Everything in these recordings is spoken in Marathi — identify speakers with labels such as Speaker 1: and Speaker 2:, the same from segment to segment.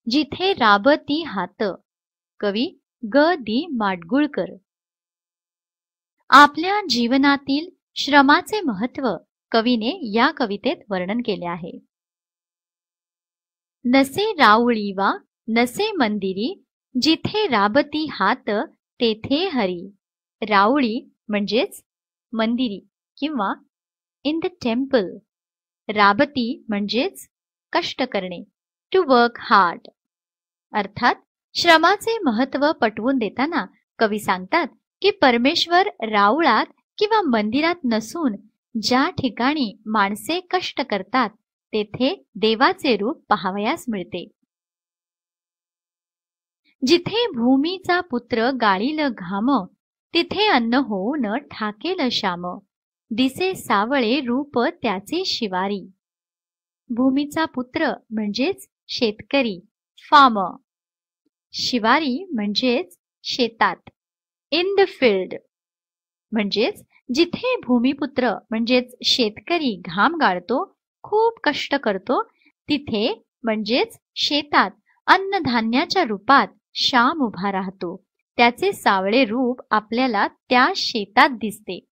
Speaker 1: जिथे राबती हात. कवी ग दी माडगुळकर. आपल्या जीवनातील श्रमाचे महत्त्व कवीने या कवितेत वर्णन केले आहे. नसे राऊळी वा नसे मंदिरी, जिथे राबती हात तेथे हरी. राऊळी म्हणजेच मंदिरी किंवा इन द टेम्पल. राबती म्हणजेच कष्ट करणे, टू वर्क हार्ड. अर्थात श्रमाचे महत्त्व पटवून देताना कवी सांगतात की परमेश्वर राऊळात किंवा मंदिरात नसून ज्या ठिकाणी माणसे कष्ट करतात तेथे देवाचे रूप पाहावयास मिळते. जिथे भूमीचा पुत्र गाळील घाम, तिथे अन्न होऊन ठाकेल श्याम. दिसे सावळे रूप त्याचे शिवारी. भूमीचा पुत्र म्हणजेच शेतकरी, फार्मर. शिवारी म्हणजेच शेतात, इन द फील्ड. म्हणजेच जिथे भूमिपुत्र म्हणजेच शेतकरी घाम गाळतो, खूप कष्ट करतो, तिथे म्हणजेच शेतात अन्नधान्याच्या रूपात श्याम उभा राहतो. त्याचे सावळे रूप आपल्याला त्या शेतात दिसते.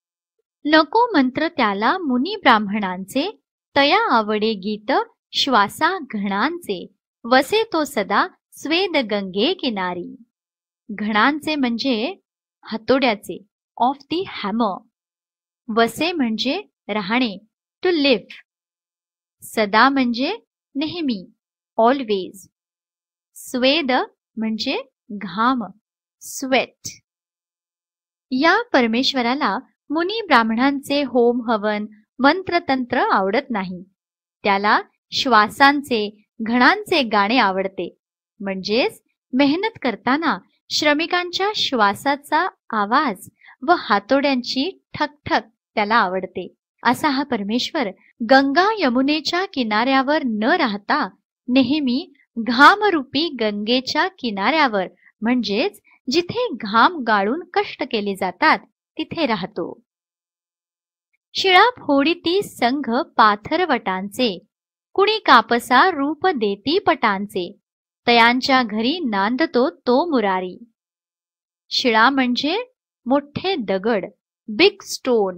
Speaker 1: नको मंत्र त्याला मुनी ब्राह्मणांचे, तया आवडे गीत श्वासा घणांचे. वसे तो सदा स्वेद गंगे किनारी. घणांचे म्हणजे हातोड्याचे, ऑफ दी हॅमर. वसे म्हणजे राहणे, टू लिव्ह. सदा म्हणजे नेहमी, ऑलवेज. स्वेद म्हणजे घाम, स्वेट. या परमेश्वराला मुनी ब्राह्मणांचे होम हवन मंत्रतंत्र आवडत नाही. त्याला श्वासांचे घणांचे गाणे आवडते. म्हणजेच मेहनत करताना श्रमिकांच्या श्वासाचा आवाज व हातोड्यांची ठकठक त्याला आवडते. असा हा परमेश्वर गंगा यमुनेच्या किनाऱ्यावर न राहता नेहमी घामरूपी गंगेच्या किनाऱ्यावर म्हणजेच जिथे घाम गाळून कष्ट केले जातात तिथे राहतो. शिळा फोडीती संघ पाथरवटांचे, कुणी कापसा रूप देती पटांचे. तयांच्या घरी नांदतो तो मुरारी. शिळा म्हणजे मोठे दगड, बिग स्टोन.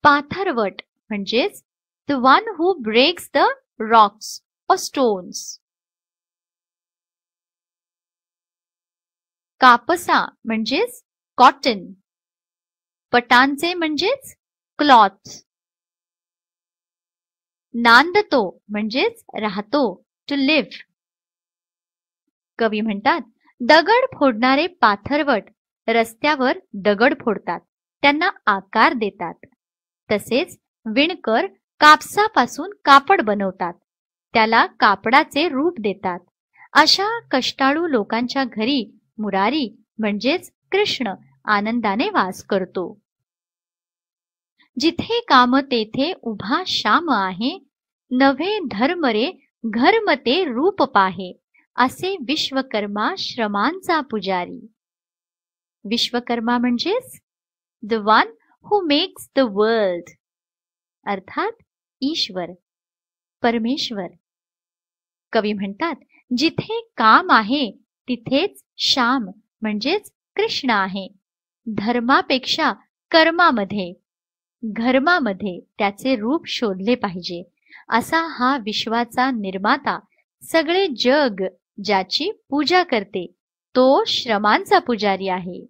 Speaker 1: पाथरवट म्हणजेच the one who breaks the rocks और स्टोन्स. कापसा म्हणजेच कॉटन. पटांचे म्हणजेच क्लॉथ. नांदतो म्हणजेच राहतो, टू लिव्ह. कवी म्हणतात, दगड फोडणारे पाथरवट रस्त्यावर दगड फोडतात, त्यांना आकार देतात. तसेच विणकर कापसापासून कापड बनवतात, त्याला कापडाचे रूप देतात. अशा कष्टाळू लोकांच्या घरी मुरारी म्हणजेच कृष्ण आनंदाने वास करतो. जिथे काम तेथे उभा श्याम आहे, नव्हे धर्म रे घर्म ते रूप पाहे. असे विश्वकर्मा श्रमांचा पुजारी. विश्वकर्मा म्हणजेच the one who makes the world. अर्थात ईश्वर, परमेश्वर. कवी म्हणतात, जिथे काम आहे तिथेच श्याम म्हणजेच कृष्ण आहे. धर्मापेक्षा कर्मामध्ये, घर्मामध्ये त्याचे रूप शोधले पाहिजे. असा हा विश्वाचा निर्माता, सगळे जग ज्याची पूजा करते, तो श्रमांचा पुजारी आहे.